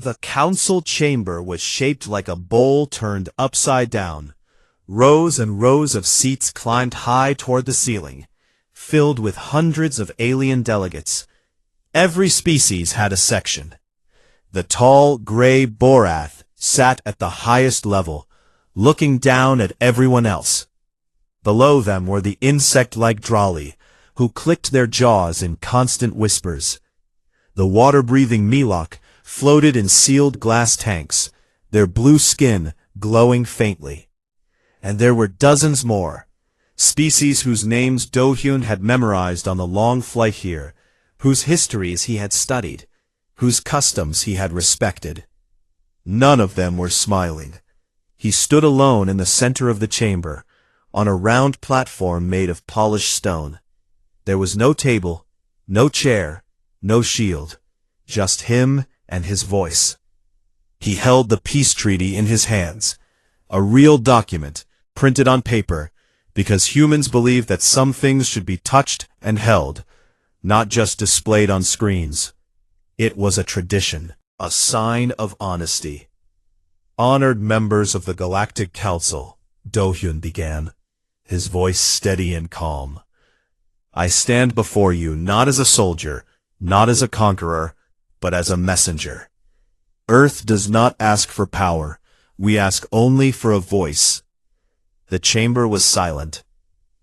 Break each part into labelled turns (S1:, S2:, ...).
S1: The council chamber was shaped like a bowl turned upside down. Rows and rows of seats climbed high toward the ceiling, filled with hundreds of alien delegates. Every species had a section. The tall, gray Borath sat at the highest level, looking down at everyone else. Below them were the insect-like Drali, who clicked their jaws in constant whispers. The water-breathing Milok floated in sealed glass tanks, their blue skin glowing faintly. And there were dozens more, species whose names Do-hyun had memorized on the long flight here, whose histories he had studied, whose customs he had respected. None of them were smiling. He stood alone in the center of the chamber, on a round platform made of polished stone. There was no table, no chair, no shield, just him and his voice. He held the peace treaty in his hands, a real document, printed on paper, because humans believe that some things should be touched and held, not just displayed on screens. It was a tradition, a sign of honesty. Honored members of the Galactic Council, Do-hyun began, his voice steady and calm. I stand before you not as a soldier, not as a conqueror, but as a messenger. Earth does not ask for power. We ask only for a voice. The chamber was silent,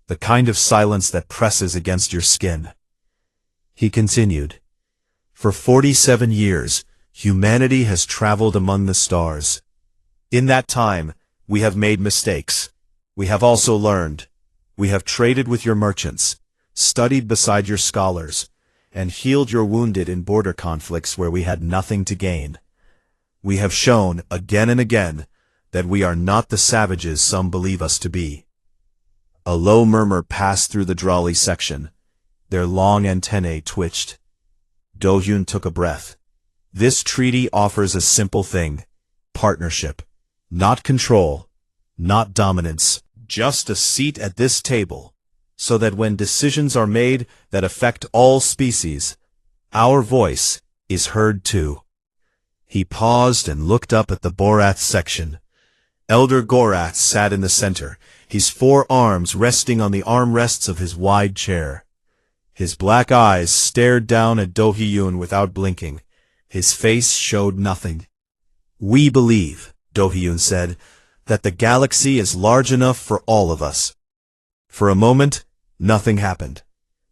S1: the kind of silence that presses against your skin. He continued, for 47 years, humanity has traveled among the stars. In that time, we have made mistakes. We have also learned. We have traded with your merchants, studied beside your scholars, and healed your wounded in border conflicts where we had nothing to gain. We have shown, again and again, that we are not the savages some believe us to be. A low murmur passed through the Drali section. Their long antennae twitched. Do-hyun took a breath. This treaty offers a simple thing. Partnership. Not control. Not dominance. Just a seat at this table, so that when decisions are made that affect all species, our voice is heard too. He paused and looked up at the Borath section. Elder Gorath sat in the center, his 4 arms resting on the armrests of his wide chair. His black eyes stared down at Do-hyun without blinking. His face showed nothing. We believe, Do-hyun said, that the galaxy is large enough for all of us. For a moment, nothing happened.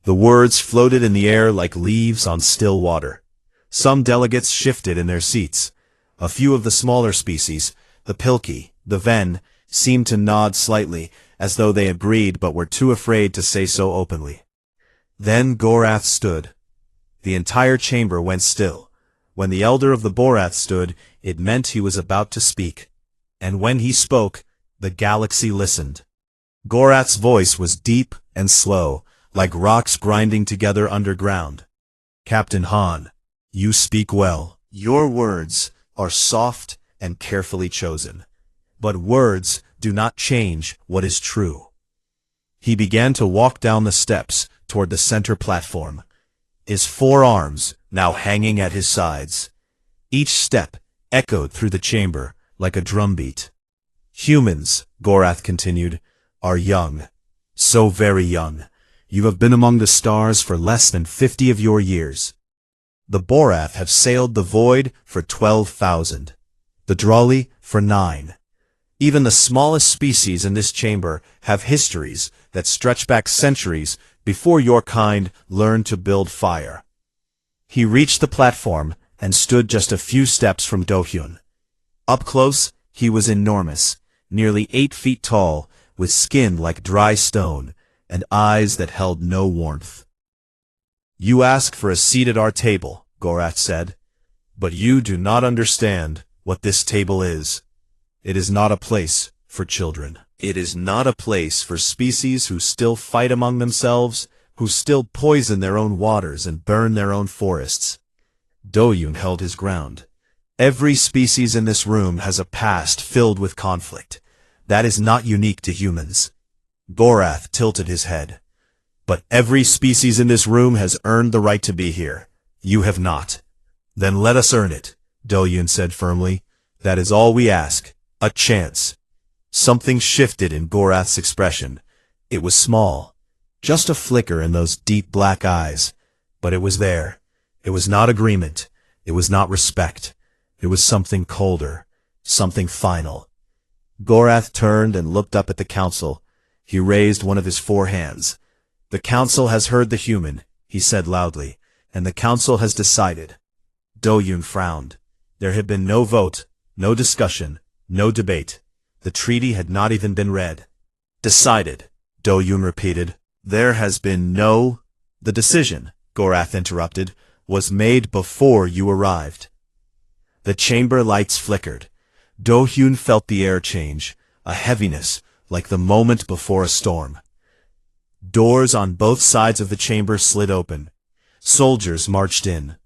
S1: The words floated in the air like leaves on still water. Some delegates shifted in their seats. A few of the smaller species, the Pilki, the Ven, seemed to nod slightly, as though they agreed but were too afraid to say so openly. Then Gorath stood. The entire chamber went still. When the elder of the Borath stood, it meant he was about to speak. And when he spoke, the galaxy listened. Gorath's voice was deep and slow, like rocks grinding together underground. Captain Han, you speak well. Your words are soft and carefully chosen. But words do not change what is true. He began to walk down the steps toward the center platform, his 4 arms now hanging at his sides. Each step echoed through the chamber like a drumbeat. Humans, Gorath continued, are young, so very young. You have been among the stars for less than 50 of your years. The Borath have sailed the void for 12,000, the Drali for 9. Even the smallest species in this chamber have histories that stretch back centuries before your kind learned to build fire. He reached the platform and stood just a few steps from Do-hyun. Up close, he was enormous, nearly 8 feet tall, with skin like dry stone, and eyes that held no warmth. You ask for a seat at our table, Gorath said, but you do not understand what this table is. It is not a place for children. It is not a place for species who still fight among themselves, who still poison their own waters and burn their own forests. Do-hyun held his ground. Every species in this room has a past filled with conflict. That is not unique to humans. Gorath tilted his head. But every species in this room has earned the right to be here. You have not. Then let us earn it. Doyun said firmly. That is all we ask. A chance. Something shifted in Gorath's expression. It was small. Just a flicker in those deep black eyes. But it was there. It was not agreement. It was not respect. It was something colder. Something final. Gorath turned and looked up at the council. He raised one of his 4 hands. The council has heard the human, he said loudly, and the council has decided. Doyun frowned. There had been no vote, no discussion, no debate. The treaty had not even been read. Decided, Doyun repeated. There has been no... The decision, Gorath interrupted, was made before you arrived. The chamber lights flickered. Dohyun felt the air change, a heaviness, like the moment before a storm. Doors on both sides of the chamber slid open. Soldiers marched in.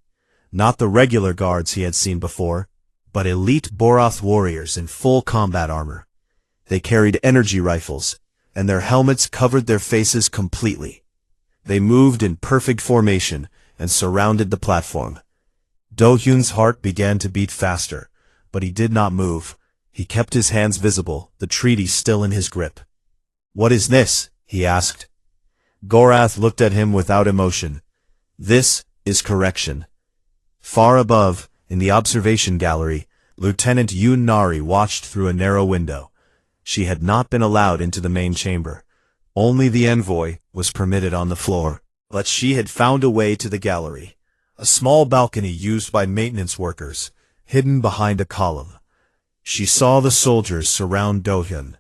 S1: Not the regular guards he had seen before, but elite Boroth warriors in full combat armor. They carried energy rifles, and their helmets covered their faces completely. They moved in perfect formation and surrounded the platform. Dohyun's heart began to beat faster, but he did not move. He kept his hands visible, the treaty still in his grip. "What is this?" he asked. Gorath looked at him without emotion. "This is correction." Far above, in the observation gallery, Lieutenant Yoon Nari watched through a narrow window. She had not been allowed into the main chamber. Only the Envoy was permitted on the floor. But she had found a way to the gallery, a small balcony used by maintenance workers, hidden behind a column. She saw the soldiers surround Dohyun.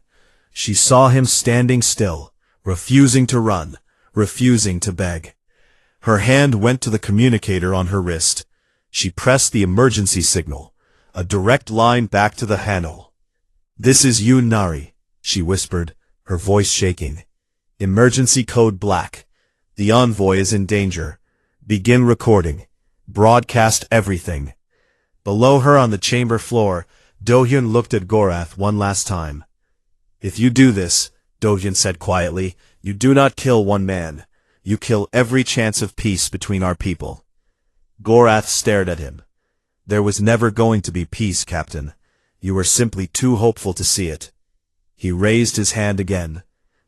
S1: She saw him standing still, refusing to run, refusing to beg. Her hand went to the communicator on her wrist. She pressed the emergency signal, a direct line back to the Hanul. "This is Yoon Nari," she whispered, her voice shaking. "Emergency code black. The Envoy is in danger. Begin recording. Broadcast everything." Below her on the chamber floor, Dohyun looked at Gorath one last time. "If you do this," Dohyun said quietly, "you do not kill one man. You kill every chance of peace between our people." Gorath stared at him. "There was never going to be peace, Captain. You were simply too hopeful to see it." He raised his hand again.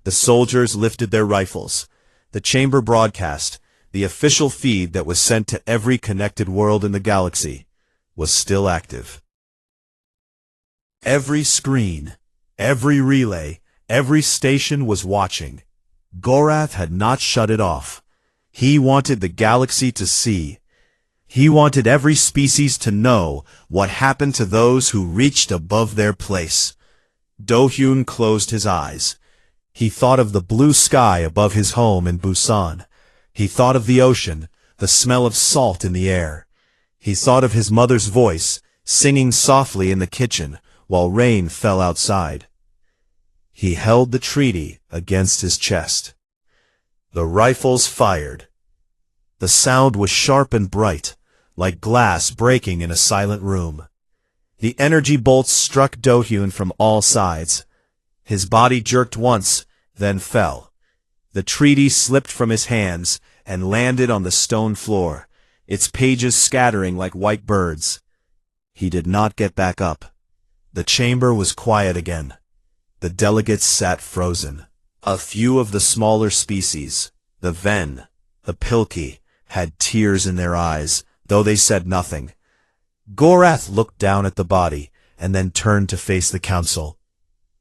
S1: The soldiers lifted their rifles. The chamber broadcast, the official feed that was sent to every connected world in the galaxy, was still active. Every screen, every relay, every station was watching. Gorath had not shut it off. He wanted the galaxy to see. He wanted every species to know what happened to those who reached above their place. Dohyun closed his eyes. He thought of the blue sky above his home in Busan. He thought of the ocean, the smell of salt in the air. He thought of his mother's voice, singing softly in the kitchen while rain fell outside. He held the treaty against his chest. The rifles fired. The sound was sharp and bright, like glass breaking in a silent room. The energy bolts struck Dohyun from all sides. His body jerked once, then fell. The treaty slipped from his hands and landed on the stone floor, its pages scattering like white birds. He did not get back up. The chamber was quiet again. The delegates sat frozen. A few of the smaller species, the Ven, the Pilki, had tears in their eyes, though they said nothing. Gorath looked down at the body, and then turned to face the council.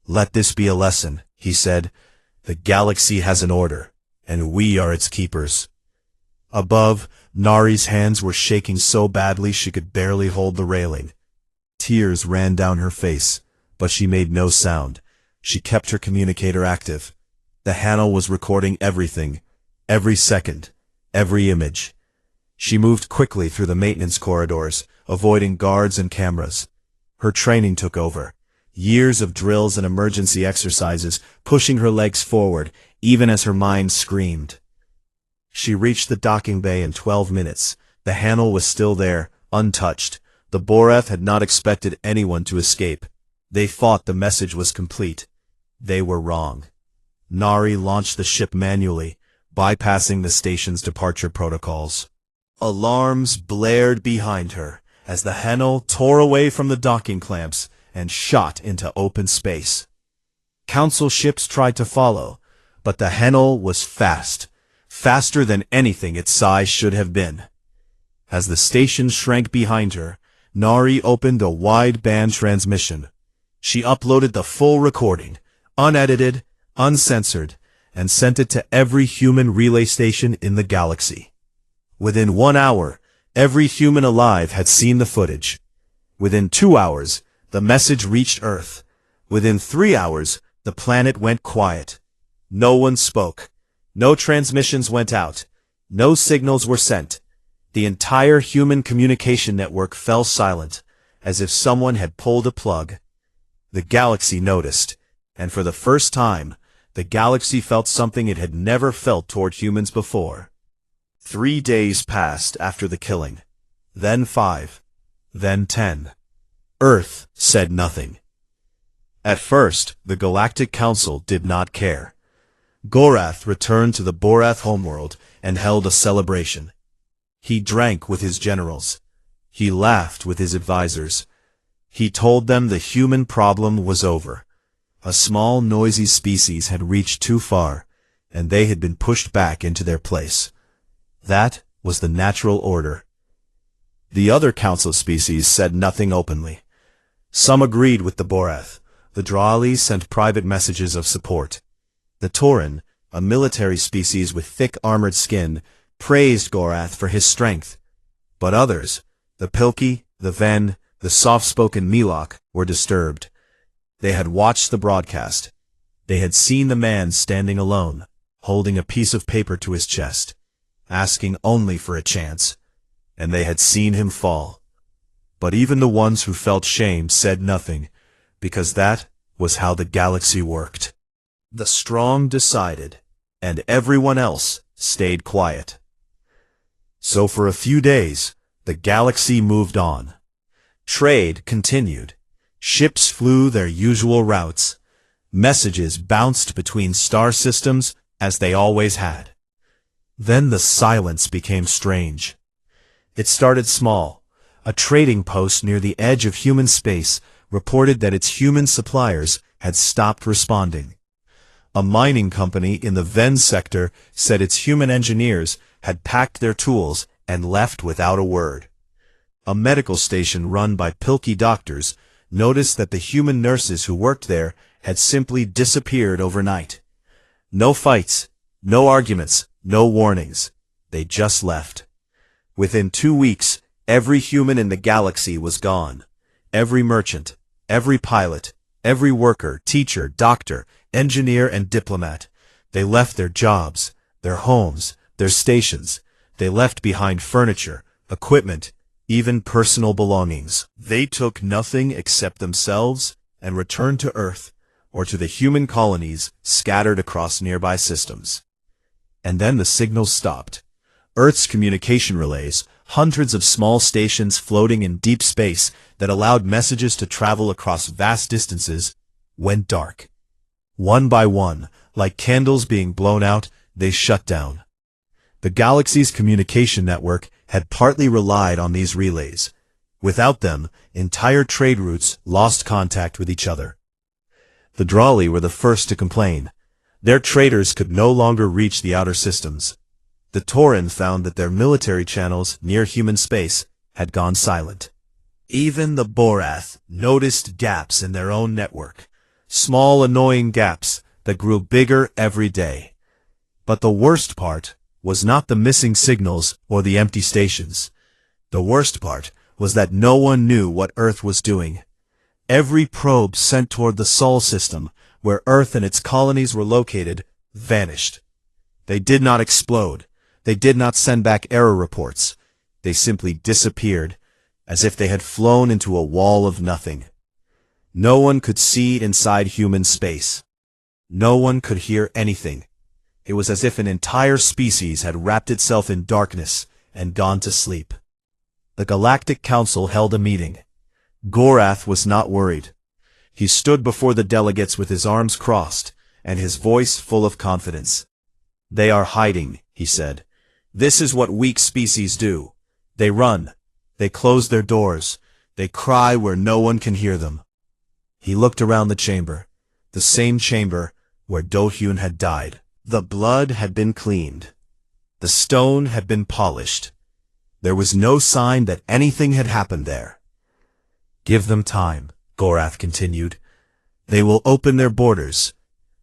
S1: "Let this be a lesson," he said. "The galaxy has an order, and we are its keepers." Above, Nari's hands were shaking so badly she could barely hold the railing. Tears ran down her face, but she made no sound. She kept her communicator active. The Hanul was recording everything, every second, every image. She moved quickly through the maintenance corridors, avoiding guards and cameras. Her training took over. Years of drills and emergency exercises, pushing her legs forward, even as her mind screamed. She reached the docking bay in 12 minutes. The Hanul was still there, untouched. The Boroth had not expected anyone to escape. They thought the message was complete. They were wrong. Nari launched the ship manually, bypassing the station's departure protocols. Alarms blared behind her, as the Hennel tore away from the docking clamps and shot into open space. Council ships tried to follow, but the Hennel was fast, faster than anything its size should have been. As the station shrank behind her, Nari opened a wideband transmission. She uploaded the full recording, unedited, uncensored, and sent it to every human relay station in the galaxy. Within 1 hour, every human alive had seen the footage. Within 2 hours, the message reached Earth. Within 3 hours, the planet went quiet. No one spoke. No transmissions went out. No signals were sent. The entire human communication network fell silent, as if someone had pulled a plug. The galaxy noticed, and for the first time, the galaxy felt something it had never felt toward humans before. 3 days passed after the killing, then 5, then 10. Earth said nothing. At first, the Galactic Council did not care. Gorath returned to the Borath homeworld and held a celebration. He drank with his generals. He laughed with his advisors. He told them the human problem was over. A small, noisy species had reached too far, and they had been pushed back into their place. That was the natural order. The other council species said nothing openly. Some agreed with the Borath. The Drawali sent private messages of support. The Tauren, a military species with thick armored skin, praised Gorath for his strength. But others, the Pilki, the Ven, the soft-spoken Milok, were disturbed. They had watched the broadcast. They had seen the man standing alone, holding a piece of paper to his chest, asking only for a chance, and they had seen him fall. But even the ones who felt shame said nothing, because that was how the galaxy worked. The strong decided, and everyone else stayed quiet. So for a few days, the galaxy moved on. Trade continued. Ships flew their usual routes. Messages bounced between star systems as they always had. Then the silence became strange. It started small. A trading post near the edge of human space reported that its human suppliers had stopped responding. A mining company in the Ven sector said its human engineers had packed their tools and left without a word. A medical station run by Pilki doctors noticed that the human nurses who worked there had simply disappeared overnight. No fights, no arguments, no warnings. They just left. Within 2 weeks, every human in the galaxy was gone. Every merchant, every pilot, every worker, teacher, doctor, engineer, and diplomat. They left their jobs, their homes, their stations. They left behind furniture, equipment, even personal belongings. They took nothing except themselves and returned to Earth or to the human colonies scattered across nearby systems. And then the signals stopped. Earth's communication relays, hundreds of small stations floating in deep space that allowed messages to travel across vast distances, went dark. One by one, like candles being blown out, they shut down. The galaxy's communication network had partly relied on these relays. Without them, entire trade routes lost contact with each other. The Drawali were the first to complain. Their traders could no longer reach the outer systems. The Tauren found that their military channels near human space had gone silent. Even the Borath noticed gaps in their own network, small annoying gaps that grew bigger every day. But the worst part was not the missing signals or the empty stations. The worst part was that no one knew what Earth was doing. Every probe sent toward the Sol system, where Earth and its colonies were located, vanished. They did not explode. They did not send back error reports. They simply disappeared, as if they had flown into a wall of nothing. No one could see inside human space. No one could hear anything. It was as if an entire species had wrapped itself in darkness and gone to sleep. The Galactic Council held a meeting. Gorath was not worried. He stood before the delegates with his arms crossed, and his voice full of confidence. "They are hiding," he said. "This is what weak species do. They run. They close their doors. They cry where no one can hear them. He looked around the chamber, the same chamber where Do-hyun had died. The blood had been cleaned. The stone had been polished. There was no sign that anything had happened there. Give them time, Gorath continued. They will open their borders.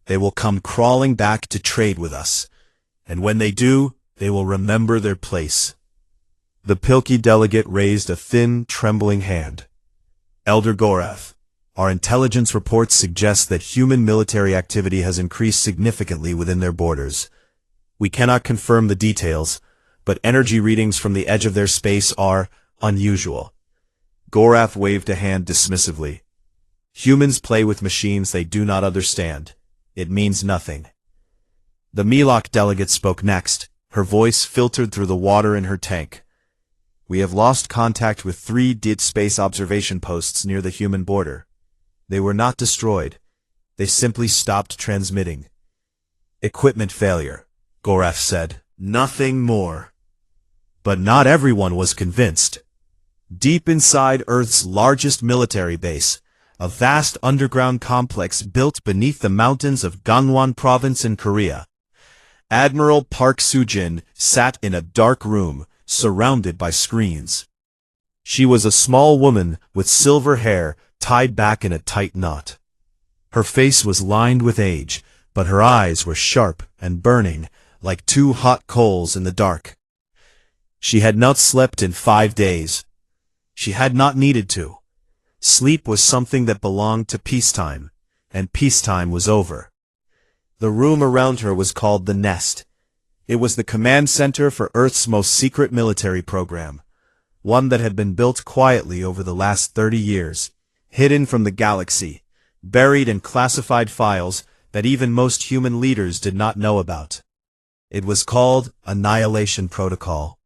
S1: They will come crawling back to trade with us. And when they do, they will remember their place. The Pilkey delegate raised a thin, trembling hand. Elder Gorath, our intelligence reports suggest that human military activity has increased significantly within their borders. We cannot confirm the details, but energy readings from the edge of their space are unusual. Gorath waved a hand dismissively. Humans play with machines they do not understand. It means nothing. The Milok delegate spoke next. Her voice filtered through the water in her tank. We have lost contact with 3 dead space observation posts near the human border. They were not destroyed. They simply stopped transmitting. Equipment failure, Gorath said. Nothing more. But not everyone was convinced. Deep inside Earth's largest military base, a vast underground complex built beneath the mountains of Gangwon Province in Korea, Admiral Park Soo-jin sat in a dark room, surrounded by screens. She was a small woman with silver hair tied back in a tight knot. Her face was lined with age, but her eyes were sharp and burning, like 2 hot coals in the dark. She had not slept in 5 days. She had not needed to. Sleep was something that belonged to peacetime, and peacetime was over. The room around her was called the Nest. It was the command center for Earth's most secret military program, one that had been built quietly over the last 30 years, hidden from the galaxy, buried in classified files that even most human leaders did not know about. It was called Annihilation Protocol.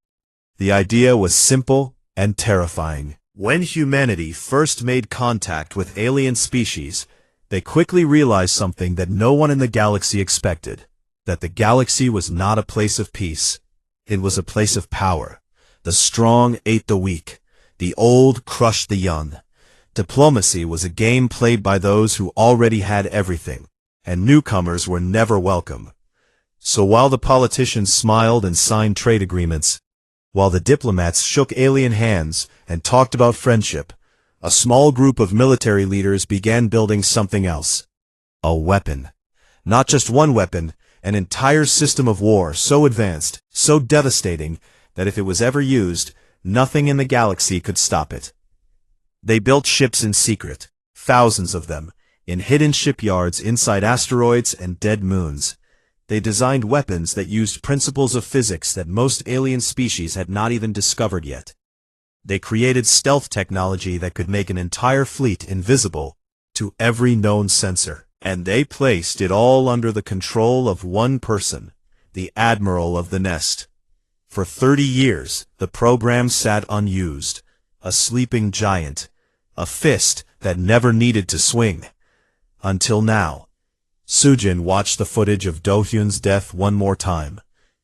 S1: The idea was simple and terrifying. When humanity first made contact with alien species, they quickly realized something that no one in the galaxy expected, that the galaxy was not a place of peace. It was a place of power. The strong ate the weak. The old crushed the young. Diplomacy was a game played by those who already had everything, and newcomers were never welcome. So while the politicians smiled and signed trade agreements, while the diplomats shook alien hands and talked about friendship, a small group of military leaders began building something else. A weapon. Not just one weapon, an entire system of war so advanced, so devastating, that if it was ever used, nothing in the galaxy could stop it. They built ships in secret, thousands of them, in hidden shipyards inside asteroids and dead moons. They designed weapons that used principles of physics that most alien species had not even discovered yet. They created stealth technology that could make an entire fleet invisible to every known sensor. And they placed it all under the control of one person, the Admiral of the Nest. For 30 years, the program sat unused, a sleeping giant, a fist that never needed to swing. Until now. Soo-jin watched the footage of Do-hyun's death one more time.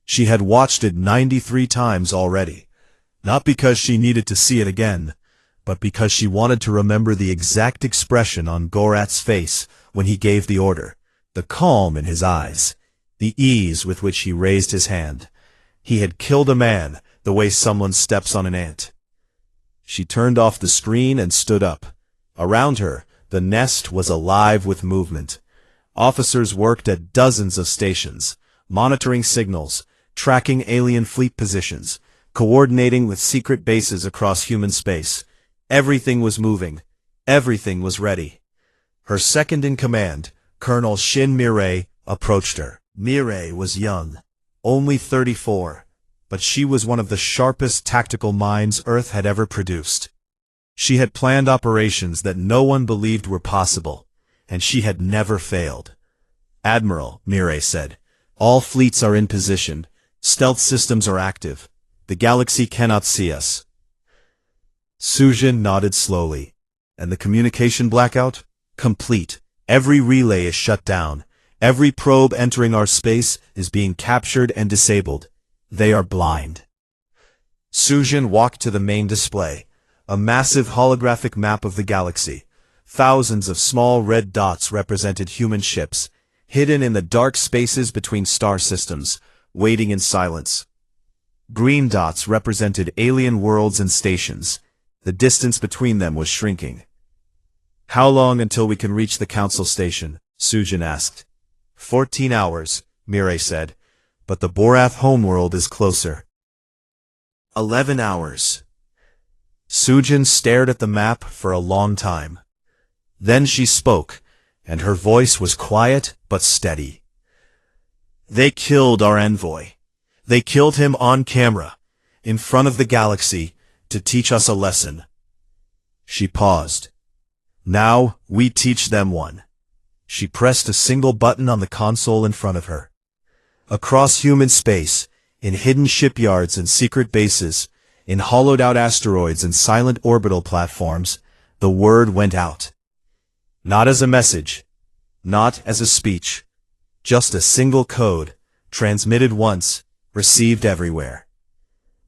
S1: She had watched it 93 times already. Not because she needed to see it again, but because she wanted to remember the exact expression on Gorath's face when he gave the order, the calm in his eyes, the ease with which he raised his hand. He had killed a man the way someone steps on an ant. She turned off the screen and stood up. Around her, the nest was alive with movement. Officers worked at dozens of stations, monitoring signals, tracking alien fleet positions, coordinating with secret bases across human space. Everything was moving. Everything was ready. Her second-in-command, Colonel Shin Mireille, approached her. Mireille was young, only 34, but she was one of the sharpest tactical minds Earth had ever produced. She had planned operations that no one believed were possible, and she had never failed. Admiral, Mireille said, all fleets are in position. Stealth systems are active. The galaxy cannot see us. Soo-jin nodded slowly. And the communication blackout? Complete. Every relay is shut down. Every probe entering our space is being captured and disabled. They are blind. Sujin walked to the main display, a massive holographic map of the galaxy. Thousands of small red dots represented human ships, hidden in the dark spaces between star systems, waiting in silence. Green dots represented alien worlds and stations. The distance between them was shrinking. "How long until we can reach the council station?" Sujin asked. 14 hours, Mireille said, "but the Borath homeworld is closer." 11 hours. Sujin stared at the map for a long time. Then she spoke, and her voice was quiet but steady. "They killed our envoy. They killed him on camera, in front of the galaxy, to teach us a lesson." She paused. "Now we teach them one." She pressed a single button on the console in front of her. Across human space, in hidden shipyards and secret bases, in hollowed-out asteroids and silent orbital platforms, the word went out. Not as a message, not as a speech, just a single code, transmitted once, received everywhere.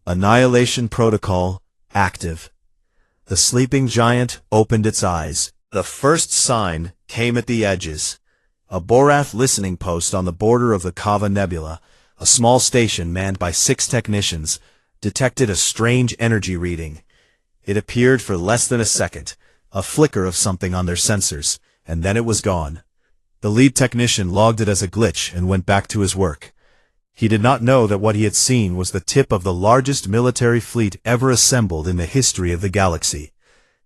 S1: Annihilation protocol, active. The sleeping giant opened its eyes. The first sign came at the edges. A Borath listening post on the border of the Kava Nebula, a small station manned by 6 technicians, detected a strange energy reading. It appeared for less than a second, a flicker of something on their sensors, and then it was gone. The lead technician logged it as a glitch and went back to his work. He did not know that what he had seen was the tip of the largest military fleet ever assembled in the history of the galaxy.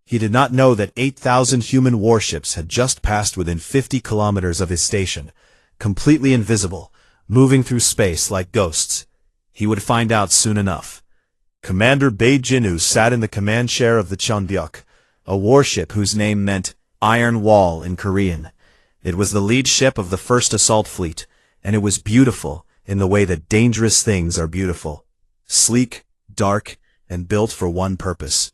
S1: He did not know that 8,000 human warships had just passed within 50 kilometers of his station, completely invisible, moving through space like ghosts. He would find out soon enough. Commander Bei Jinu sat in the command chair of the Cheonbyuk, a warship whose name meant Iron Wall in Korean. It was the lead ship of the first assault fleet, and it was beautiful in the way that dangerous things are beautiful. Sleek, dark, and built for one purpose.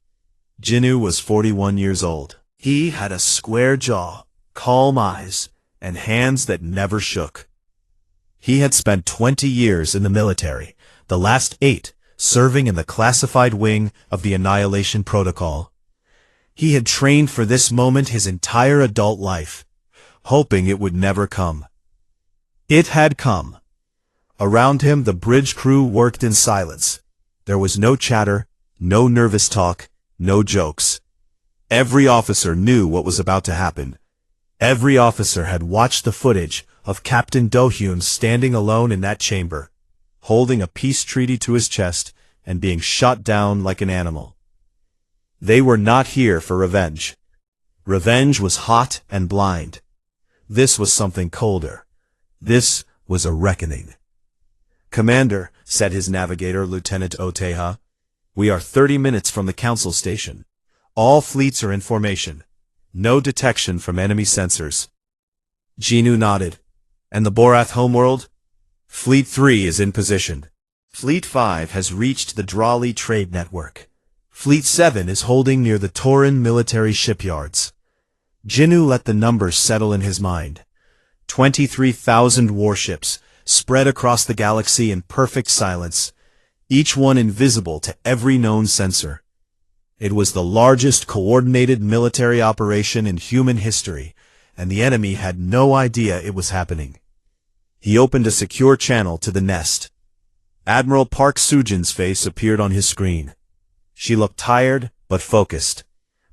S1: Jinu was 41 years old. He had a square jaw, calm eyes, and hands that never shook. He had spent 20 years in the military, the last 8 serving in the classified wing of the Annihilation Protocol. He had trained for this moment his entire adult life, hoping it would never come. It had come. Around him the bridge crew worked in silence. There was no chatter, no nervous talk, no jokes. Every officer knew what was about to happen. Every officer had watched the footage of Captain Do-hyun standing alone in that chamber, holding a peace treaty to his chest and being shot down like an animal. They were not here for revenge. Revenge was hot and blind. This was something colder. This was a reckoning. "Commander," said his navigator, Lieutenant Oteha, "we are 30 minutes from the council station. All fleets are in formation. No detection from enemy sensors." Jinu nodded. "And the Borath homeworld?" "Fleet 3 is in position. Fleet 5 has reached the Drawley trade network. Fleet 7 is holding near the Torin military shipyards." Jinu let the numbers settle in his mind. 23,000 warships, spread across the galaxy in perfect silence, each one invisible to every known sensor. It was the largest coordinated military operation in human history, and the enemy had no idea it was happening. He opened a secure channel to the nest. Admiral Park Sujin's face appeared on his screen. She looked tired, but focused.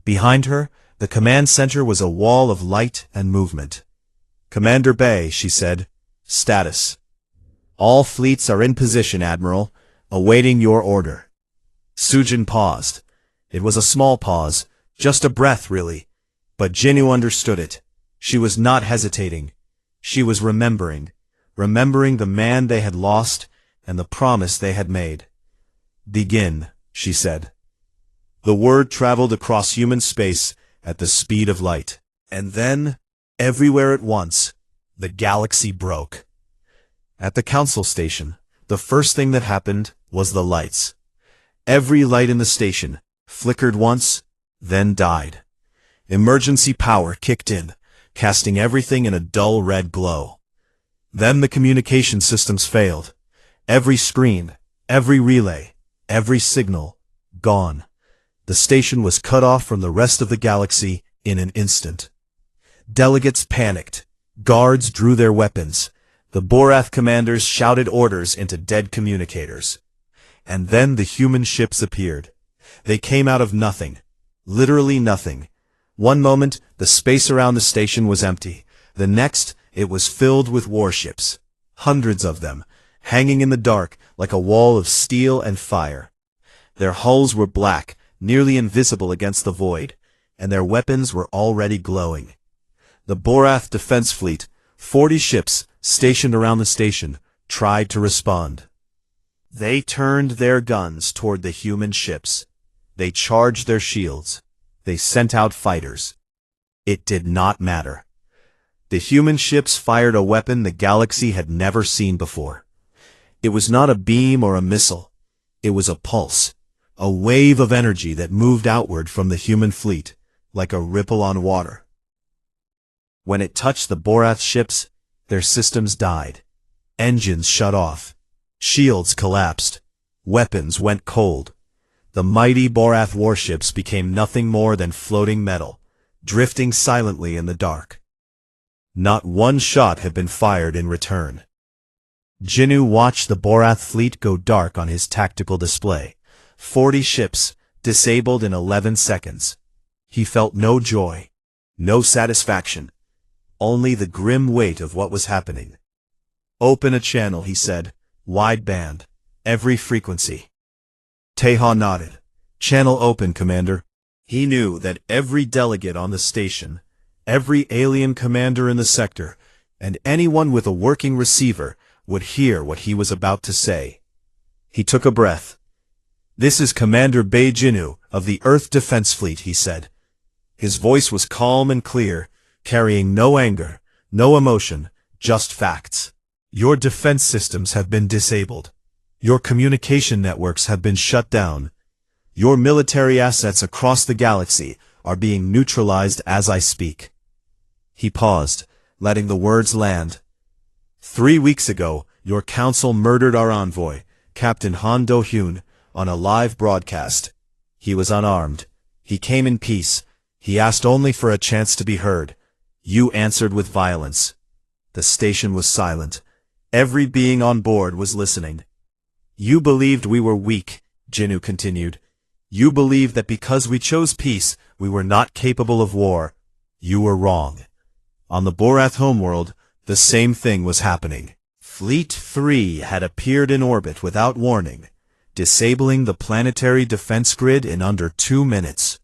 S1: Behind her, the command center was a wall of light and movement. "Commander Bei," she said, "status." "All fleets are in position, Admiral, awaiting your order." Sujin paused. It was a small pause, just a breath, really. But Jinu understood it. She was not hesitating. She was remembering the man they had lost and the promise they had made. "Begin," she said. The word traveled across human space at the speed of light. And then, everywhere at once, the galaxy broke. At the council station, the first thing that happened was the lights. Every light in the station flickered once, then died. Emergency power kicked in, casting everything in a dull red glow. Then the communication systems failed. Every screen, every relay, Every signal, gone. The station was cut off from the rest of the galaxy in an instant. Delegates panicked. Guards drew their weapons. The Borath commanders shouted orders into dead communicators. And then the human ships appeared. They came out of nothing. Literally nothing. One moment, the space around the station was empty. The next, it was filled with warships. Hundreds of them, hanging in the dark like a wall of steel and fire. Their hulls were black, nearly invisible against the void, and their weapons were already glowing. The Borath defense fleet, 40 ships stationed around the station, tried to respond. They turned their guns toward the human ships. They charged their shields. They sent out fighters. It did not matter. The human ships fired a weapon the galaxy had never seen before. It was not a beam or a missile. It was a pulse, a wave of energy that moved outward from the human fleet, like a ripple on water. When it touched the Borath ships, their systems died. Engines shut off. Shields collapsed. Weapons went cold. The mighty Borath warships became nothing more than floating metal, drifting silently in the dark. Not one shot had been fired in return. Jinnu watched the Borath fleet go dark on his tactical display. 40 ships, disabled in 11 seconds. He felt no joy, no satisfaction, only the grim weight of what was happening. "Open a channel," he said, "wideband, every frequency." Teha nodded. "Channel open, Commander." He knew that every delegate on the station, every alien commander in the sector, and anyone with a working receiver would hear what he was about to say. He took a breath. "This is Commander Bei Jinnu of the Earth Defense Fleet," he said. His voice was calm and clear, carrying no anger, no emotion, just facts. "Your defense systems have been disabled. Your communication networks have been shut down. Your military assets across the galaxy are being neutralized as I speak." He paused, letting the words land. 3 weeks ago, your council murdered our envoy, Captain Han Do-hyun, on a live broadcast. He was unarmed. He came in peace. He asked only for a chance to be heard. You answered with violence. The station was silent. Every being on board was listening. "You believed we were weak," Jinnu continued. "You believed that because we chose peace, we were not capable of war. You were wrong. On the Borath homeworld, the same thing was happening. Fleet 3 had appeared in orbit without warning, disabling the planetary defense grid in under 2 minutes.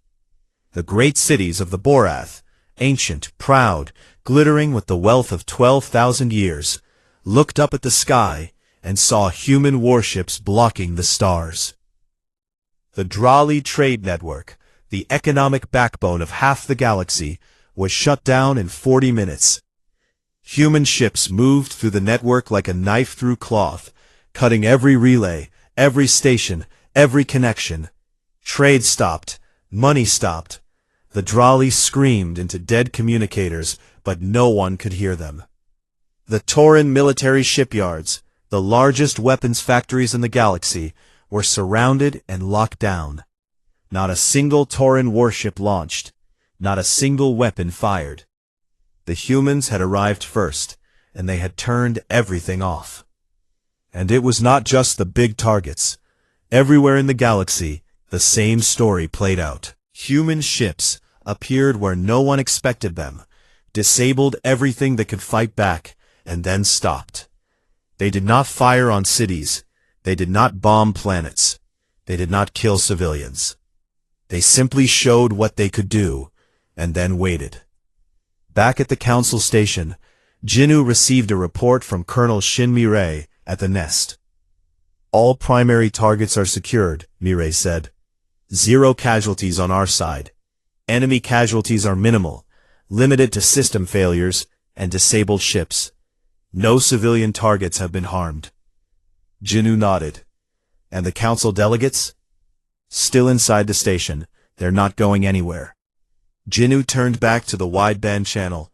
S1: The great cities of the Borath, ancient, proud, glittering with the wealth of 12,000 years, looked up at the sky and saw human warships blocking the stars. The Drali trade network, the economic backbone of half the galaxy, was shut down in 40 minutes. Human ships moved through the network like a knife through cloth, cutting every relay, every station, every connection. Trade stopped. Money stopped. The Drali screamed into dead communicators, but no one could hear them. The Tauran military shipyards, the largest weapons factories in the galaxy, were surrounded and locked down. Not a single Tauran warship launched. Not a single weapon fired. The humans had arrived first, and they had turned everything off. And it was not just the big targets. Everywhere in the galaxy, the same story played out. Human ships appeared where no one expected them, disabled everything that could fight back, and then stopped. They did not fire on cities. They did not bomb planets. They did not kill civilians. They simply showed what they could do, and then waited. Back at the council station, Jinnu received a report from Colonel Shin Mirai at the nest. "All primary targets are secured," Mirai said. "0 casualties on our side. Enemy casualties are minimal, limited to system failures and disabled ships. No civilian targets have been harmed." Jinnu nodded. "And the council delegates?" "Still inside the station. They're not going anywhere." Jinnu turned back to the wideband channel.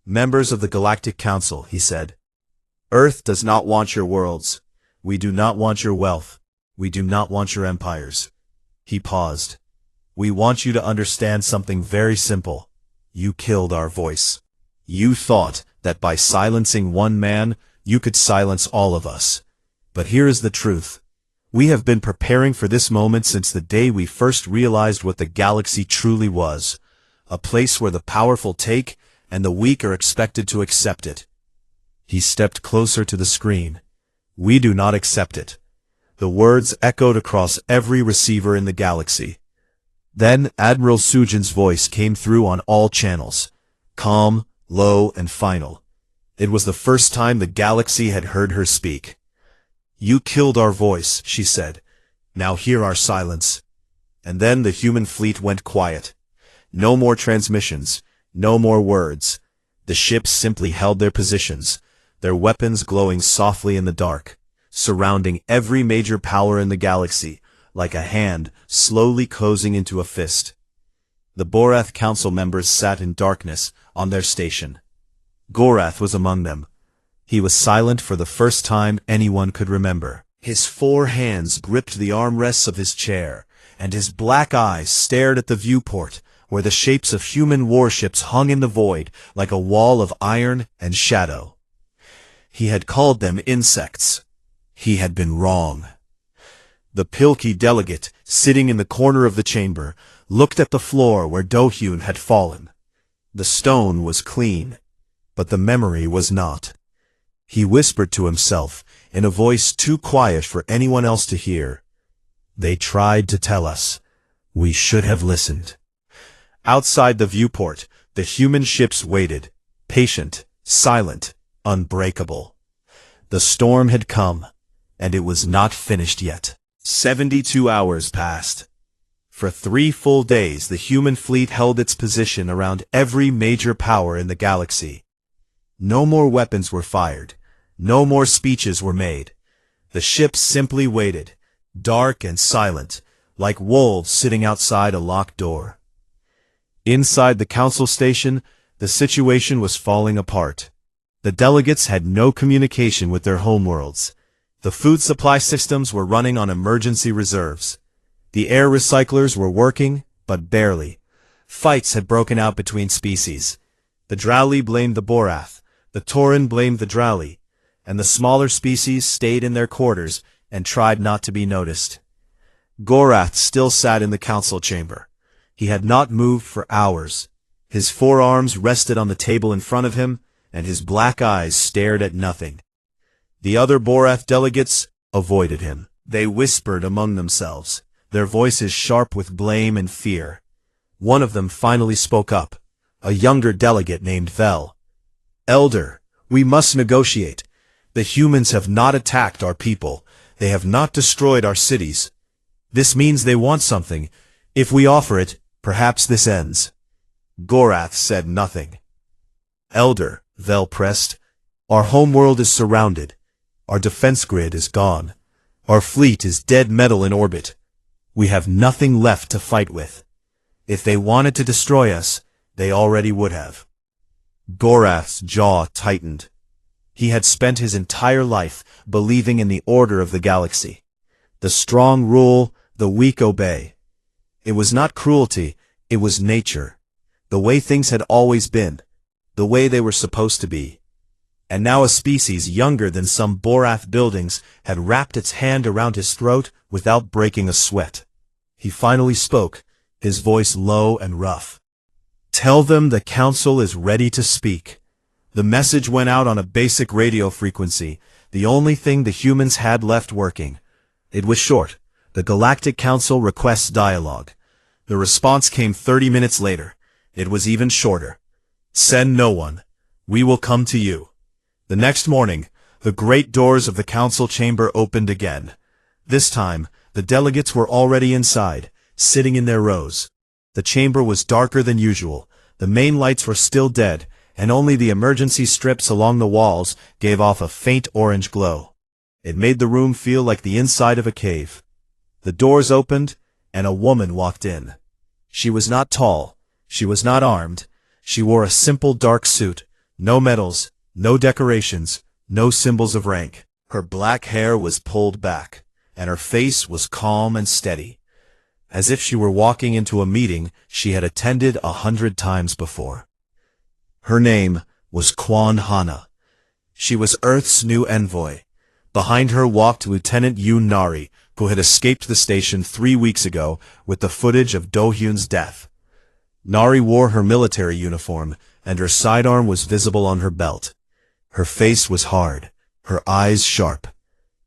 S1: "Members of the Galactic Council," he said. "Earth does not want your worlds. We do not want your wealth. We do not want your empires. He paused. We want you to understand something very simple. You killed our voice. You thought that by silencing one man, you could silence all of us. But here is the truth. We have been preparing for this moment since the day we first realized what the galaxy truly was. A place where the powerful take and the weak are expected to accept it. He stepped closer to the screen. We do not accept it. The words echoed across every receiver in the galaxy. Then Admiral Sujin's voice came through on all channels. Calm, low, and final. It was the first time the galaxy had heard her speak. You killed our voice, she said. Now hear our silence. And then the human fleet went quiet. No more transmissions. No more words. The ships simply held their positions, their weapons glowing softly in the dark, surrounding every major power in the galaxy, like a hand slowly closing into a fist. The Borath Council members sat in darkness on their station. Gorath was among them. He was silent for the first time anyone could remember. His 4 hands gripped the armrests of his chair, and his black eyes stared at the viewport, where the shapes of human warships hung in the void like a wall of iron and shadow. He had called them insects. He had been wrong. The Pilkey delegate, sitting in the corner of the chamber, looked at the floor where Dohyun had fallen. The stone was clean, but the memory was not. He whispered to himself, in a voice too quiet for anyone else to hear. They tried to tell us. We should have listened. Outside the viewport, the human ships waited, patient, silent, unbreakable. The storm had come, and it was not finished yet. 72 hours passed. For 3 full days the human fleet held its position around every major power in the galaxy. No more weapons were fired. No more speeches were made. The ships simply waited, dark and silent, like wolves sitting outside a locked door. Inside the council station, the situation was falling apart. The delegates had no communication with their homeworlds. The food supply systems were running on emergency reserves. The air recyclers were working, but barely. Fights had broken out between species. The Drowly blamed the Borath, the Tauren blamed the Drowly, and the smaller species stayed in their quarters and tried not to be noticed. Gorath still sat in the council chamber. He had not moved for hours. His forearms rested on the table in front of him, and his black eyes stared at nothing. The other Borath delegates avoided him. They whispered among themselves, their voices sharp with blame and fear. One of them finally spoke up, a younger delegate named Vel. Elder, we must negotiate. The humans have not attacked our people. They have not destroyed our cities. This means they want something. If we offer it, perhaps this ends. Gorath said nothing. Elder, Vel pressed, our homeworld is surrounded. Our defense grid is gone. Our fleet is dead metal in orbit. We have nothing left to fight with. If they wanted to destroy us, they already would have. Gorath's jaw tightened. He had spent his entire life believing in the order of the galaxy. The strong rule, the weak obey. It was not cruelty, it was nature. The way things had always been. The way they were supposed to be. And now a species younger than some Borath buildings had wrapped its hand around his throat without breaking a sweat. He finally spoke, his voice low and rough. Tell them the council is ready to speak. The message went out on a basic radio frequency, the only thing the humans had left working. It was short. The Galactic Council requests dialogue. The response came 30 minutes later. It was even shorter. Send no one. We will come to you. The next morning, the great doors of the council chamber opened again. This time, the delegates were already inside, sitting in their rows. The chamber was darker than usual. The main lights were still dead, and only the emergency strips along the walls gave off a faint orange glow. It made the room feel like the inside of a cave. The doors opened, and a woman walked in. She was not tall. She was not armed. She wore a simple dark suit, no medals, no decorations, no symbols of rank. Her black hair was pulled back, and her face was calm and steady, as if she were walking into a meeting she had attended 100 times before. Her name was Quan Hana. She was Earth's new envoy. Behind her walked Lieutenant Yoon Nari, who had escaped the station 3 weeks ago with the footage of Do-hyun's death. Nari wore her military uniform, and her sidearm was visible on her belt. Her face was hard, her eyes sharp.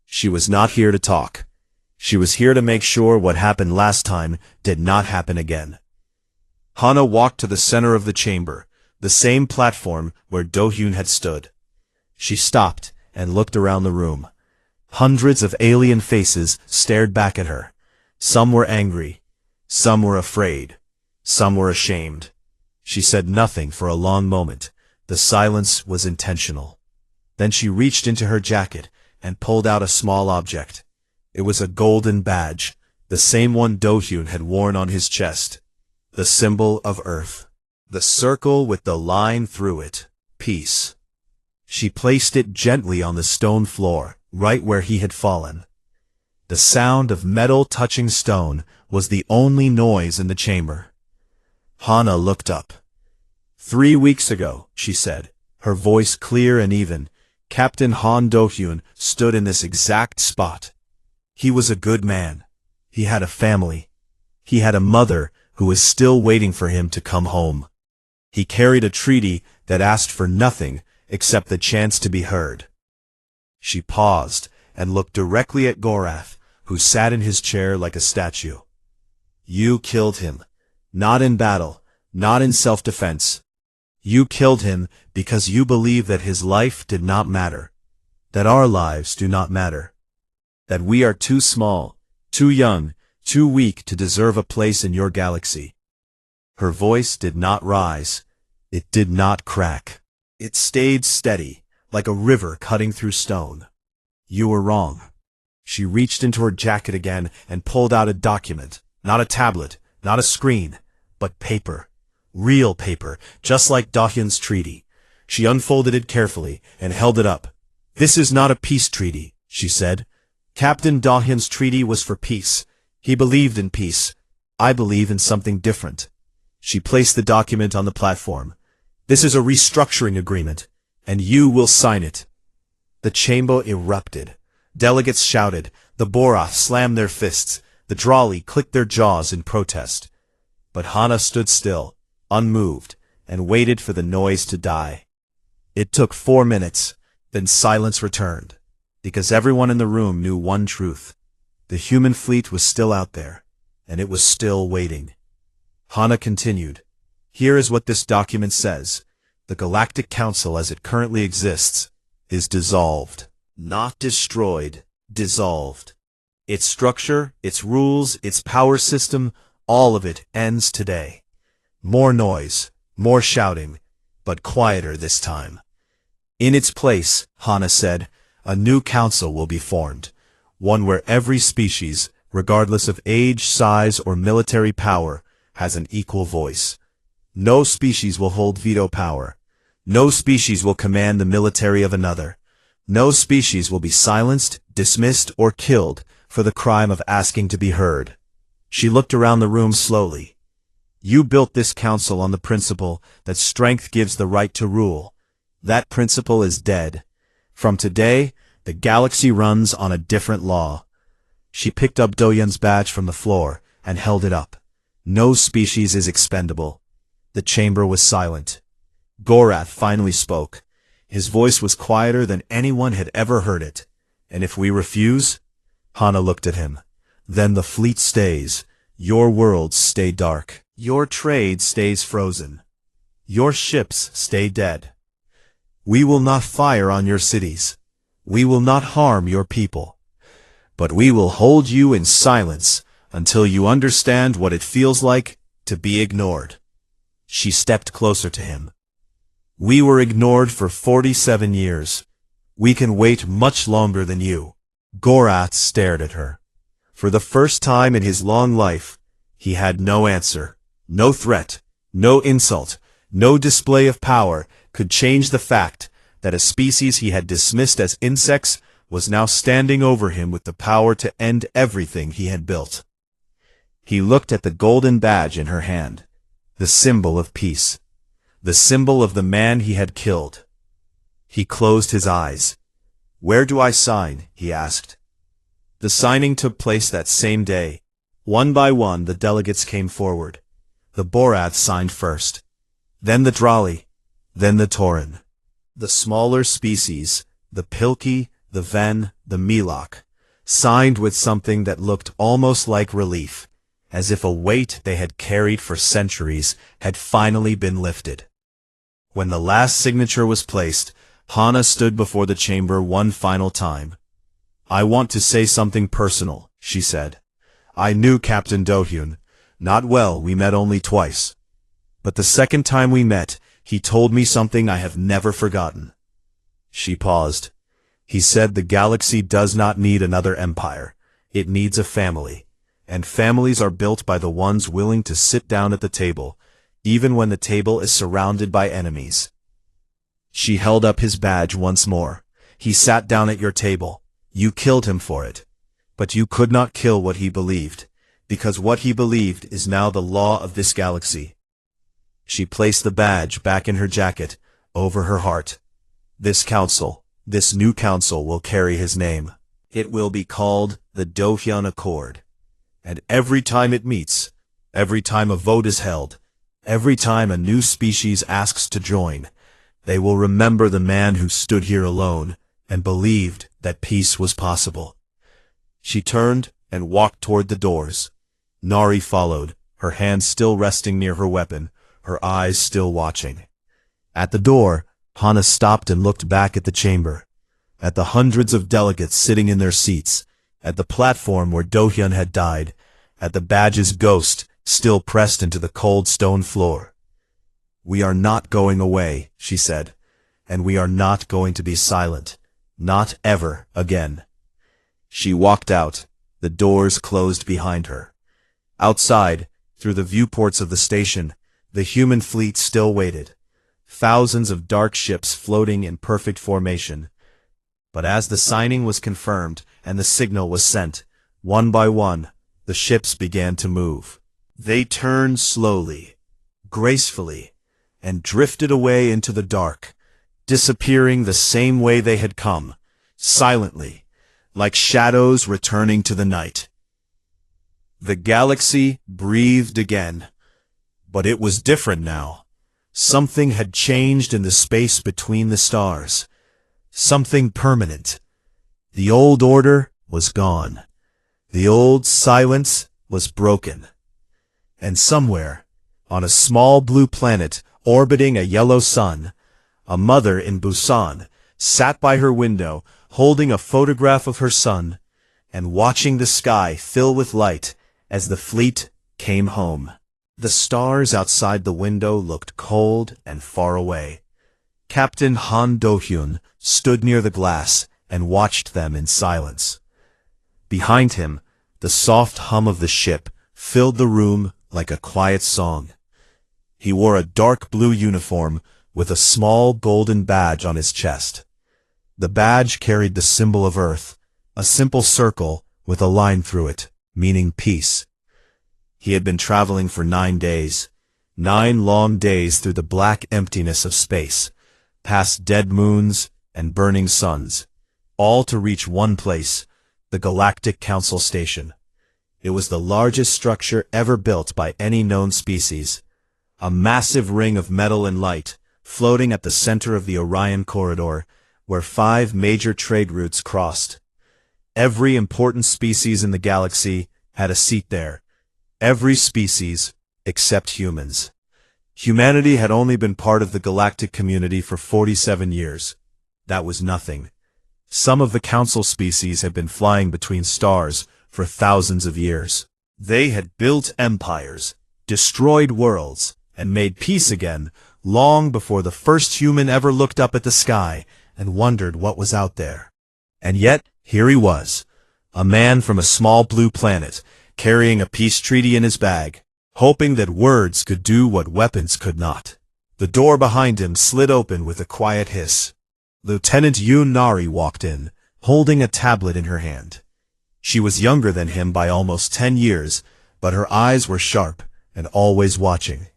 S1: She was not here to talk. She was here to make sure what happened last time did not happen again. Hana walked to the center of the chamber, the same platform where Do-hyun had stood. She stopped and looked around the room. Hundreds of alien faces stared back at her. Some were angry. Some were afraid. Some were ashamed. She said nothing for a long moment. The silence was intentional. Then she reached into her jacket and pulled out a small object. It was a golden badge, the same one Do-hyun had worn on his chest. The symbol of Earth. The circle with the line through it. Peace. She placed it gently on the stone floor, right where he had fallen. The sound of metal touching stone was the only noise in the chamber. Hana looked up. 3 weeks ago, she said, her voice clear and even, Captain Han Do-hyun stood in this exact spot. He was a good man. He had a family. He had a mother who was still waiting for him to come home. He carried a treaty that asked for nothing except the chance to be heard. She paused and looked directly at Gorath, who sat in his chair like a statue. You killed him. Not in battle, not in self-defense. You killed him because you believe that his life did not matter, that our lives do not matter, that we are too small, too young, too weak to deserve a place in your galaxy. Her voice did not rise. It did not crack. It stayed steady, like a river cutting through stone. You were wrong. She reached into her jacket again and pulled out a document, not a tablet, not a screen, but paper. Real paper, just like Do-hyun's treaty. She unfolded it carefully and held it up. This is not a peace treaty, she said. Captain Do-hyun's treaty was for peace. He believed in peace. I believe in something different. She placed the document on the platform. This is a restructuring agreement, and you will sign it. The chamber erupted. Delegates shouted. The Borath slammed their fists. The Drawli clicked their jaws in protest. But Hana stood still, unmoved, and waited for the noise to die. It took 4 minutes, then silence returned, because everyone in the room knew one truth. The human fleet was still out there, and it was still waiting. Hana continued. Here is what this document says. The Galactic Council as it currently exists is dissolved. Not destroyed, dissolved. Its structure, its rules, its power system, all of it ends today. More noise, more shouting, but quieter this time. In its place, Hana said, a new council will be formed, one where every species, regardless of age, size, or military power, has an equal voice. No species will hold veto power. No species will command the military of another. No species will be silenced, dismissed, or killed for the crime of asking to be heard. She looked around the room slowly. You built this council on the principle that strength gives the right to rule. That principle is dead. From today, the galaxy runs on a different law. She picked up Do-hyun's badge from the floor and held it up. No species is expendable. The chamber was silent. Gorath finally spoke. His voice was quieter than anyone had ever heard it. And if we refuse? Hana looked at him. Then the fleet stays. Your worlds stay dark. Your trade stays frozen. Your ships stay dead. We will not fire on your cities. We will not harm your people. But we will hold you in silence until you understand what it feels like to be ignored. She stepped closer to him. We were ignored for 47 years. We can wait much longer than you. Gorath stared at her. For the first time in his long life, he had no answer, no threat, no insult, no display of power could change the fact that a species he had dismissed as insects was now standing over him with the power to end everything he had built. He looked at the golden badge in her hand, the symbol of peace, the symbol of the man he had killed. He closed his eyes. "Where do I sign?" he asked. The signing took place that same day. One by one the delegates came forward. The Borath signed first, then the Drali, then the Tauren. The smaller species, the Pilki, the Ven, the Milok, signed with something that looked almost like relief, as if a weight they had carried for centuries had finally been lifted. When the last signature was placed, Hana stood before the chamber one final time. "I want to say something personal," she said. "I knew Captain Dohyun. Not well, we met only twice. But the second time we met, he told me something I have never forgotten." She paused. "He said the galaxy does not need another empire. It needs a family. And families are built by the ones willing to sit down at the table, even when the table is surrounded by enemies." She held up his badge once more. "He sat down at your table. You killed him for it. But you could not kill what he believed, because what he believed is now the law of this galaxy." She placed the badge back in her jacket, over her heart. "This council, this new council will carry his name. It will be called the Dohyun Accord. And every time it meets, every time a vote is held, every time a new species asks to join, they will remember the man who stood here alone and believed that peace was possible." She turned and walked toward the doors. Nari followed, her hand still resting near her weapon, her eyes still watching. At the door, Hana stopped and looked back at the chamber, at the hundreds of delegates sitting in their seats, at the platform where Dohyun had died, at the badge's ghost still pressed into the cold stone floor. "We are not going away," she said, "and we are not going to be silent. Not ever again." She walked out, the doors closed behind her. Outside, through the viewports of the station, the human fleet still waited, thousands of dark ships floating in perfect formation. But as the signing was confirmed and the signal was sent, one by one, the ships began to move. They turned slowly, gracefully, and drifted away into the dark, disappearing the same way they had come, silently, like shadows returning to the night. The galaxy breathed again, but it was different now. Something had changed in the space between the stars. Something permanent. The old order was gone. The old silence was broken. And somewhere, on a small blue planet orbiting a yellow sun, a mother in Busan sat by her window holding a photograph of her son and watching the sky fill with light as the fleet came home. The stars outside the window looked cold and far away. Captain Han Do-hyun stood near the glass and watched them in silence. Behind him, the soft hum of the ship filled the room like a quiet song. He wore a dark blue uniform with a small golden badge on his chest. The badge carried the symbol of Earth, a simple circle with a line through it, meaning peace. He had been traveling for 9 days, 9 long days through the black emptiness of space, past dead moons and burning suns, all to reach one place, the Galactic Council Station. It was the largest structure ever built by any known species, a massive ring of metal and light, floating at the center of the Orion Corridor, where 5 major trade routes crossed. Every important species in the galaxy had a seat there. Every species except humans. Humanity had only been part of the galactic community for 47 years. That was nothing. Some of the council species had been flying between stars for thousands of years. They had built empires, destroyed worlds, and made peace again long before the first human ever looked up at the sky and wondered what was out there. And yet, here he was, a man from a small blue planet, carrying a peace treaty in his bag, hoping that words could do what weapons could not. The door behind him slid open with a quiet hiss. Lieutenant Yoon Nari walked in, holding a tablet in her hand. She was younger than him by almost 10 years, but her eyes were sharp and always watching.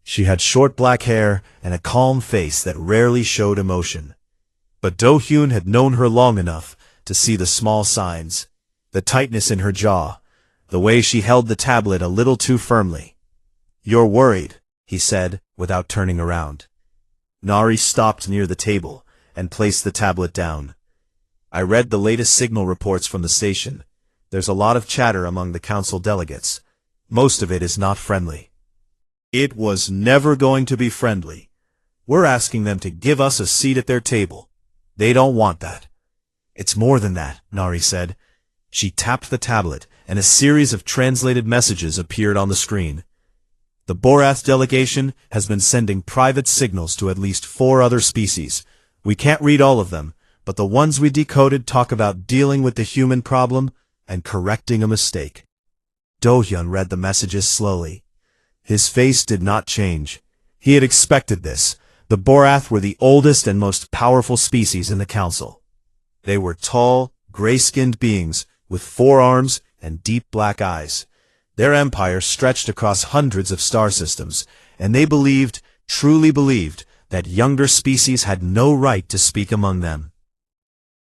S1: She had short black hair and a calm face that rarely showed emotion. But Do-hyun had known her long enough to see the small signs, the tightness in her jaw, the way she held the tablet a little too firmly. "You're worried," he said, without turning around. Nari stopped near the table and placed the tablet down. "I read the latest signal reports from the station. There's a lot of chatter among the council delegates. Most of it is not friendly." "It was never going to be friendly. We're asking them to give us a seat at their table. They don't want that." "It's more than that," Nari said. She tapped the tablet, and a series of translated messages appeared on the screen. "The Borath delegation has been sending private signals to at least 4 other species. We can't read all of them, but the ones we decoded talk about dealing with the human problem and correcting a mistake." Do-hyun read the messages slowly. His face did not change. He had expected this. The Borath were the oldest and most powerful species in the council. They were tall, gray-skinned beings with 4 arms and deep black eyes. Their empire stretched across hundreds of star systems, and they believed, truly believed, that younger species had no right to speak among them.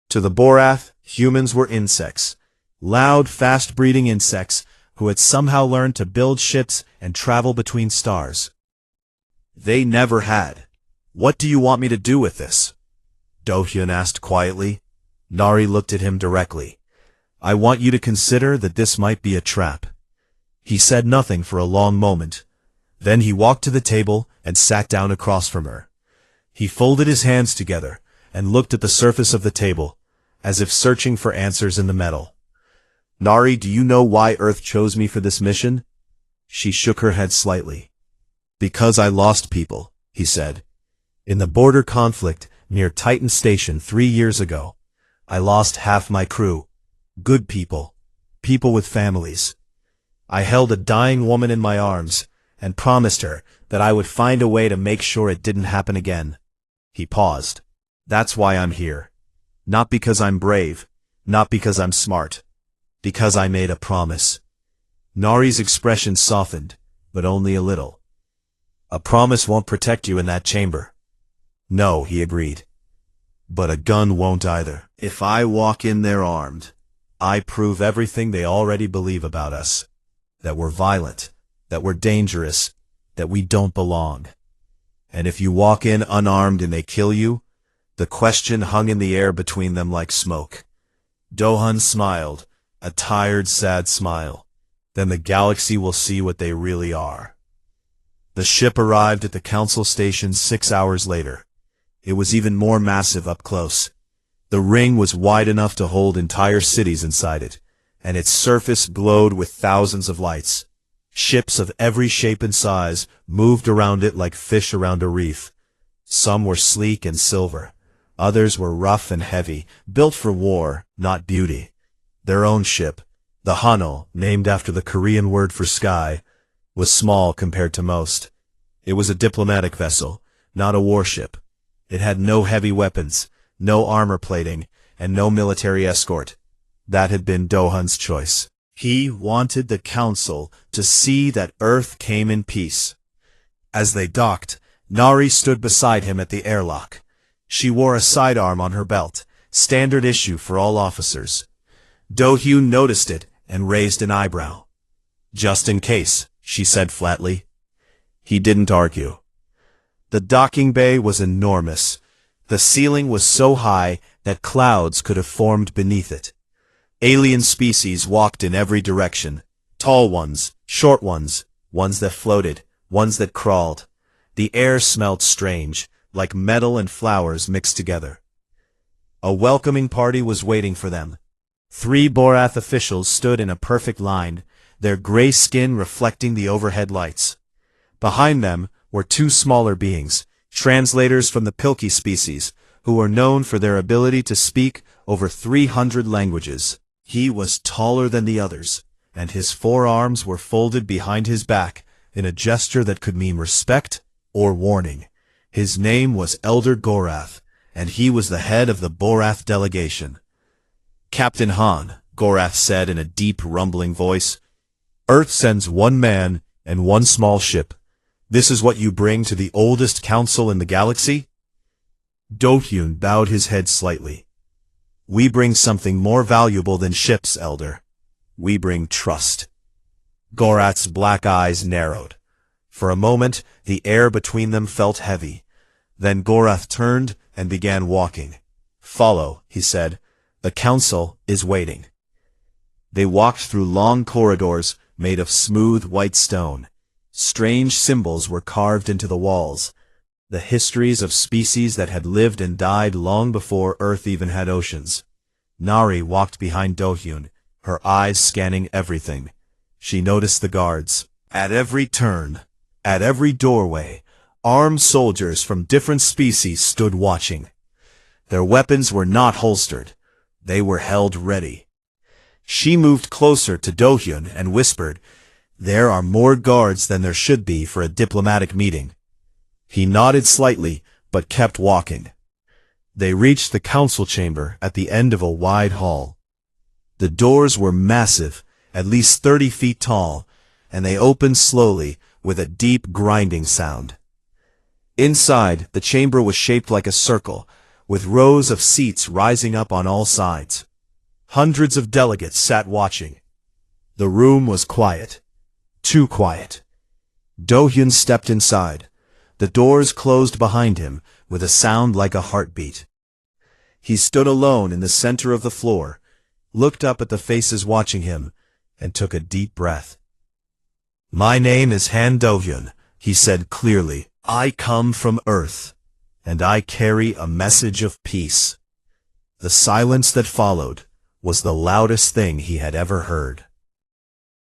S1: To the Borath, humans were insects. Loud, fast-breeding insects who had somehow learned to build ships and travel between stars. They never had. "What do you want me to do with this?" Do-hyun asked quietly. Nari looked at him directly. "I want you to consider that this might be a trap." He said nothing for a long moment. Then he walked to the table and sat down across from her. He folded his hands together and looked at the surface of the table, as if searching for answers in the metal. "Nari, do you know why Earth chose me for this mission?" She shook her head slightly. "Because I lost people," he said. "In the border conflict near Titan Station 3 years ago, I lost half my crew. Good people. People with families. I held a dying woman in my arms and promised her that I would find a way to make sure it didn't happen again." He paused. "That's why I'm here. Not because I'm brave, not because I'm smart. Because I made a promise." Nari's expression softened, but only a little. "A promise won't protect you in that chamber." "No," he agreed. "But a gun won't either. If I walk in there armed, I prove everything they already believe about us. That we're violent, that we're dangerous, that we don't belong. And if you walk in unarmed and they kill you," the question hung in the air between them like smoke. Do-hyun smiled, a tired, sad smile. "Then the galaxy will see what they really are." The ship arrived at the council station 6 hours later. It was even more massive up close. The ring was wide enough to hold entire cities inside it, and its surface glowed with thousands of lights. Ships of every shape and size moved around it like fish around a reef. Some were sleek and silver. Others were rough and heavy, built for war, not beauty. Their own ship, the Hanul, named after the Korean word for sky, was small compared to most. It was a diplomatic vessel, not a warship. It had no heavy weapons, no armor plating, and no military escort. That had been Do-hyun's choice. He wanted the council to see that Earth came in peace. As they docked, Nari stood beside him at the airlock. She wore a sidearm on her belt, standard issue for all officers. Do-hyun noticed it and raised an eyebrow. "Just in case," she said flatly. He didn't argue. The docking bay was enormous. The ceiling was so high that clouds could have formed beneath it. Alien species walked in every direction. Tall ones, short ones, ones that floated, ones that crawled. The air smelled strange, like metal and flowers mixed together. A welcoming party was waiting for them. 3 Borath officials stood in a perfect line, their gray skin reflecting the overhead lights. Behind them were 2 smaller beings, translators from the Pilki species, who were known for their ability to speak over 300 languages. He was taller than the others, and his forearms were folded behind his back in a gesture that could mean respect or warning. His name was Elder Gorath, and he was the head of the Borath delegation. Captain Han, Gorath said in a deep, rumbling voice, Earth sends one man and one small ship. This is what you bring to the oldest council in the galaxy? Do-hyun bowed his head slightly. We bring something more valuable than ships, Elder. We bring trust. Gorath's black eyes narrowed. For a moment, the air between them felt heavy. Then Gorath turned and began walking. Follow, he said. The council is waiting. They walked through long corridors made of smooth white stone. Strange symbols were carved into the walls, the histories of species that had lived and died long before Earth even had oceans. Nari walked behind Do-hyun, her eyes scanning everything. She noticed the guards. At every turn, at every doorway, armed soldiers from different species stood watching. Their weapons were not holstered. They were held ready. She moved closer to Do-hyun and whispered, There are more guards than there should be for a diplomatic meeting. He nodded slightly, but kept walking. They reached the council chamber at the end of a wide hall. The doors were massive, at least 30 feet tall, and they opened slowly with a deep grinding sound. Inside, the chamber was shaped like a circle, with rows of seats rising up on all sides. Hundreds of delegates sat watching. The room was quiet. Too quiet. Do-hyun stepped inside. The doors closed behind him with a sound like a heartbeat. He stood alone in the center of the floor, looked up at the faces watching him, and took a deep breath. My name is Han Do-hyun, he said clearly. I come from Earth, and I carry a message of peace. The silence that followed was the loudest thing he had ever heard.